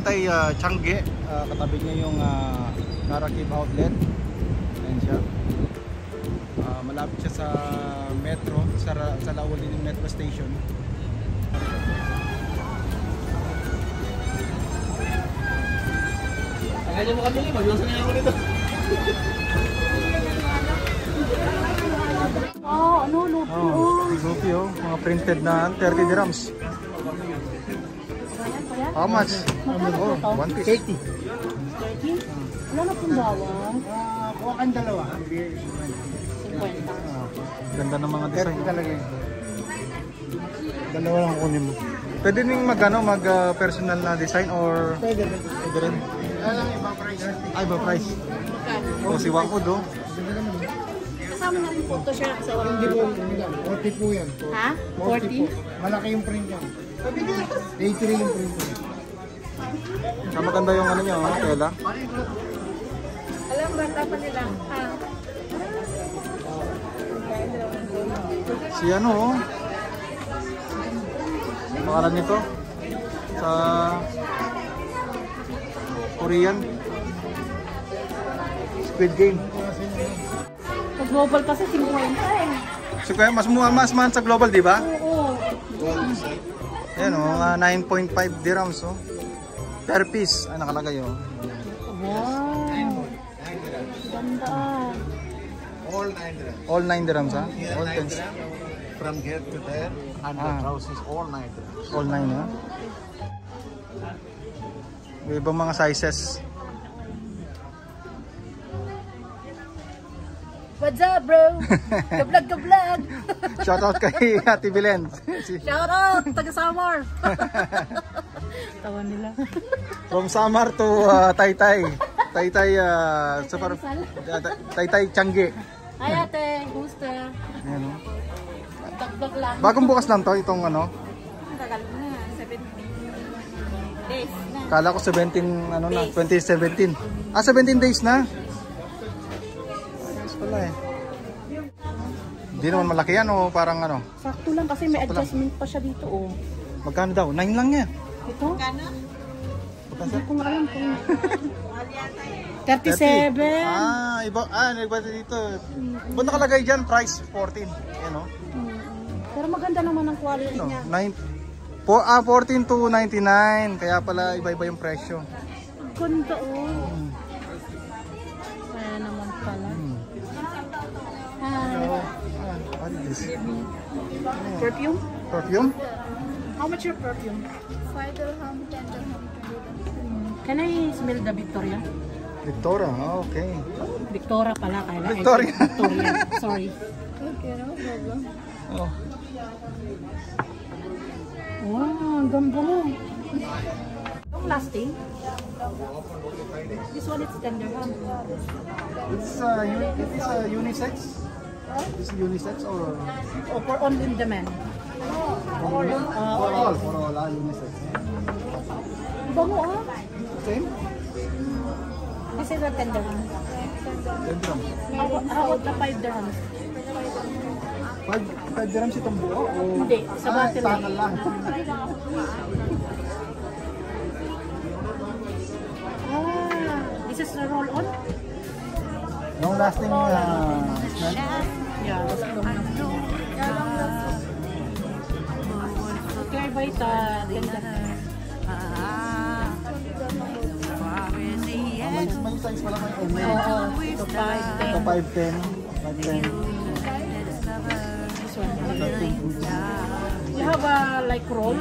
Taytay Changi. Katabi niya yung Narakib Outlet. Ayan siya. Malapit siya sa metro, sa Laulin yung metro station. Kaya mo kami, mag-iwasan na ako dito. Ano, Lupi. Lupi, mga printed na 30 dirhams. How much? Oh, 1 piece. 30. Wala na pong bawang. Kuha kang dalawa. 50. Ganda ng mga design. Talaga yun. Dalawa lang kunin mo. Pwede ning mag personal na design or Pwede rin. lang ibang price. Ay, ba price? O si Wangud, oh. Kasama na yung photo siya sa Hindi oras. po, 40 po yan. Ha? 40 po. 40? Malaki yung print yan. 83 yung print yan. Maganda yung ano niya, tela. Alam ba, tapa nila. Si ano, oh. Pangalan nito sa Korean Squid Game. Sa global kasi 50 eh. So kaya mas man sa global, di ba? Oo. Ayan, oh, 9.5 dirhams, oh. Per piece, ay nakalagay, oh. Wow. Ganda. All 9 dirhams. All 9 dirhams, ha? All 10. From here to there, 100 houses, all 9 dirhams. All 9, ha? May ibang mga sizes. What's up, bro? Ka-vlog. Shoutout kay Ate Belen. Shout out, taga Samar. Tawa nila. From Samar to Taytay. Taytay, Taytay Changi. Hi ate, gusto. Ayan, oh. Dagdag lang. Bagong bukas lang to, itong ano. Tagal na, 17 days na. Kala ko 17, ano na, 2017. Ah, 17 days na. Ayos pala eh. Hindi naman malaki yan o parang ano. Sakto lang kasi may Sakto lang. adjustment pa siya dito oh. Magkano daw? 9 lang yan. Ito? Magkano? Hindi ko nga alam kung 30. 37. Iba, iba dito. Ba't nakalagay dyan? Price 14. Yan o. Pero maganda naman ang quality No, niya. 14 to 99. Kaya pala iba-iba yung presyo. Ganda oh. Kaya naman pala. What is this? Perfume? Perfume? How much your perfume? 5 dirham, 10 dirham. Can I smell the Victoria? Victoria, okay. Victoria pala kaya. Victoria. Victoria. Sorry. Okay, no problem. Oh. Wow, ang ganda mo. Long lasting? This one is 10 dirham. It's unisex? Is it unisex or Oh, for only the men. for all? For all, unisex. Bango ah. Same? This is a 10 dirham. 10 dirhams. How about the 5 dirham? 5 dirhams itong buo? O... Hindi, sa bottle lang. Sakal lang. This is a roll-on? Long lasting smell? Yeah, that's long lasting. Okay, I buy it 10 dirham. May size pala may omen. Oo, ito 5, Ito 10. 510. 510. This one. You have a like roll?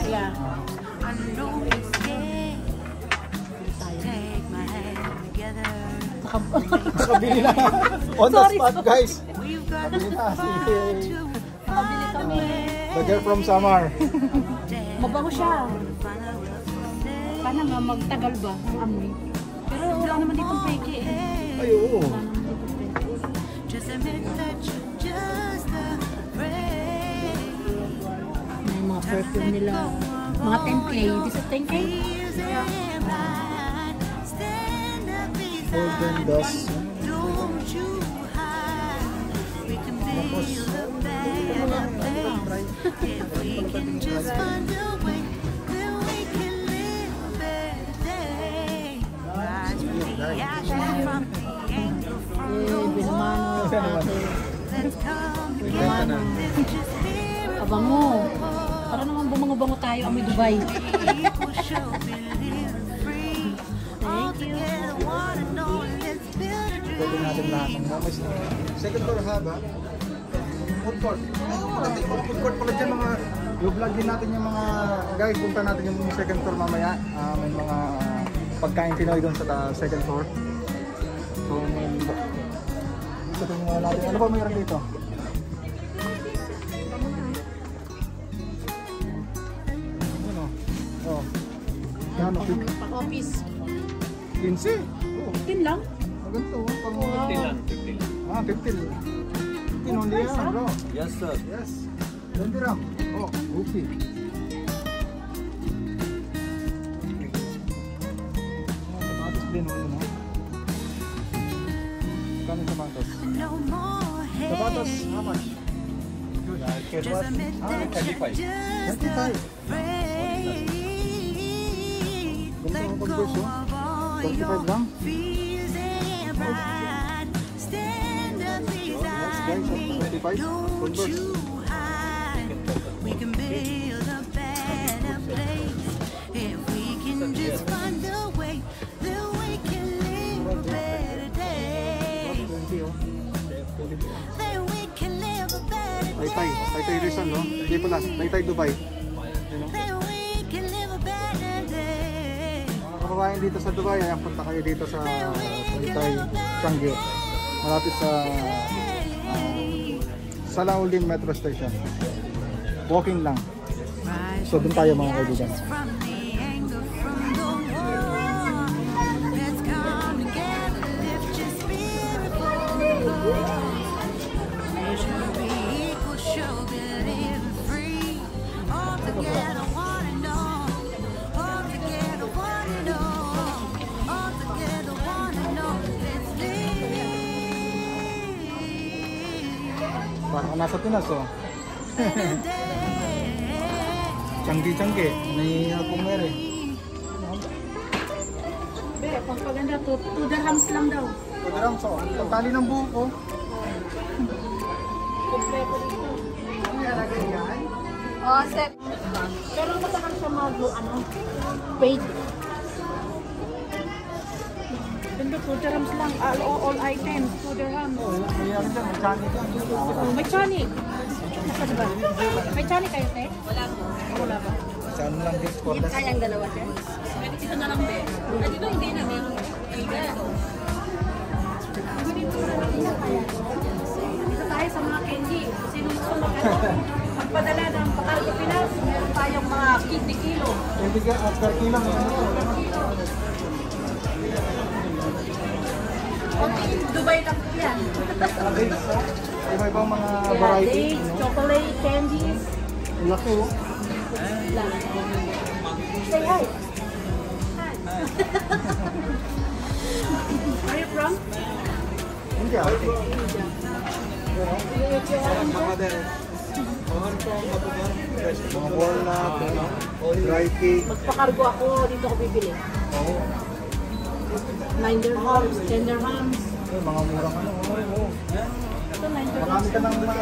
Yeah. Nakabili na. On the spot, guys. Nakabili na si Nakabili kami. the girl from Samar. Mabango siya. Sana nga magtagal ba ang amoy. Pero wala naman ditong peke eh. Ay, oo. May mga perfume nila. Mga 10K. This is 10K? Golden dust. Tapos, Binamano. Saan naman? Benta na. Abango. Para naman bumango-bango tayo, amoy Dubai. Pwede natin lahat ng namas. Second floor haba. Food court. Food court pala dyan mga... I-vlog din natin yung mga... Guys, punta natin yung second floor mamaya. May mga pagkain Pinoy doon sa second floor. So, ito yung mga natin. Ano ba mayroon dito? Ano? Oh. Ano? Pang-office. 15? Oh. 10 lang? Ganito, pang 15 lang. 15. 15 only yan, bro. Yes, sir. Yes. 20 ram. Oh, okay. Sapatos din, ano? Kano sapatos? Sapatos, how much? Good. Just admit that you 25. just 25. Ganito ang pag-gusto. 25 lang. Guys, 25. Converse. We can build a better place if we can just find a way that we can live a better day. 20, oh. That we can live a better Taytay. Taytay Rizal, no? Hindi pala. Taytay Dubai. You know? that we can live a better day. Mga kababayan dito sa Dubai, ayan, punta kayo dito sa Taytay Changi. Malapit sa Salaulin Metro Station. Walking lang. So doon tayo mga kaibigan. From the anger from the war, let's come together, lift your spirit forward. We should be equal, show believe and free. All together, one and all. All together, one and all. All together, one and all. Let's live. Parang nasa Pinas, oh. Better day. Changi-changi. May akong mere. Be, pagpaganda to, 2 dirhams lang daw. Pagkarang, so, pagtali ng buhok, oh. Kompleto dito. Oh, set. Pero matagal siya paid. Ganda, 2 dirhams lang. All items, 2 dirhams. May ano dyan, may chani dyan. Oh, may chani. Nasa diba? May chani kayo, te? Wala po. Wala ba? Chani lang din, cordless. Kayang dalawa, te? Pwede dito na lang, be. Pwede ba hindi na, be? Dito tayo sa mga candy. Sino gusto magpadala ng Pakargo Pinas? Meron tayong mga 50 kilo. Hindi ka, at karki lang. Dubai lang po yan. Iba-ibang mga variety. Dates, chocolate, candies. Ang laki, oh. Lang. Say hi. Where are you from? Hindi, ah. Mga walnut, dry cake. Magpakargo ako, dito ako bibili. Oo. 9 dirhams, 10 dirhams. Mga murang ano. Oo. Ito 9 dirhams. Marami ka ng mga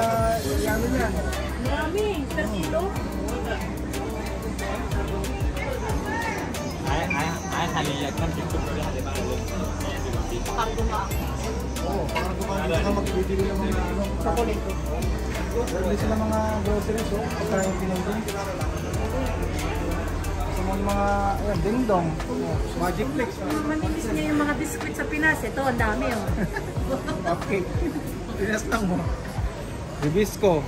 ano yan. Marami, per kilo. Pakargo nga ako. Oo, parang kumain ka magbibili ng mga ano. Chocolate. Bili sila mga groceries, oh. Pagkain pinagdun. Sa mga, ayan, ding-dong. Oh, Magic Flix. Manilis niya yung mga biscuit sa Pinas. Ito, ang dami oh. Cupcake. Pinas lang mo. Hibisco.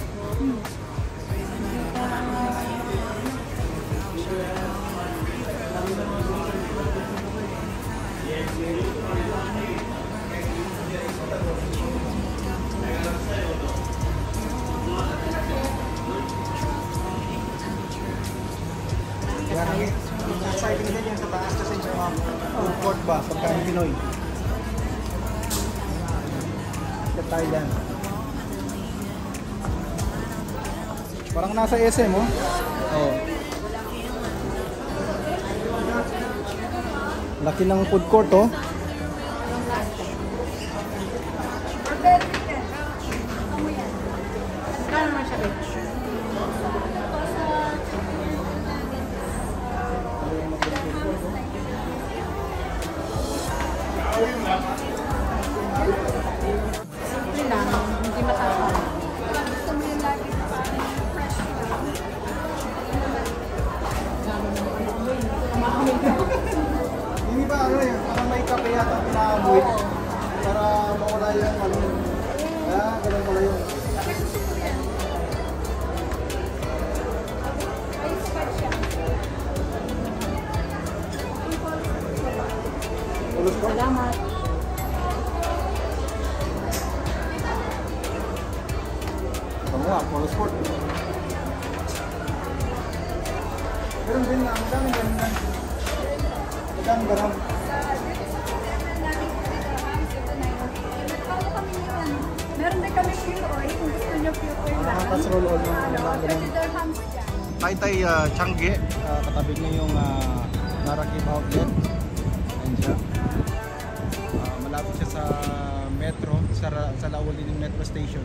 Yan, ang exciting din yan sa taas kasi yung mga food court ba, pagkain Pinoy. Ikot tayo dyan. Parang nasa SM, oh. Oh. Laki ng food court, oh. sandwich para mawala yung ano yun. Kaya ganun pala yun. Ulos ko? Salamat. Ito nga, polo sport. Meron din na, magkano ganun na? Magkano ganun? Meron din kami pure oil. Kung gusto nyo pure oil lang. Tapos roll on ng Ano, ganun. 20 dirhams dyan. Taytay Changi, katabi niya yung Narakib Outlet. Ayan siya. Malapit siya sa metro, sa Lawalin Metro Station.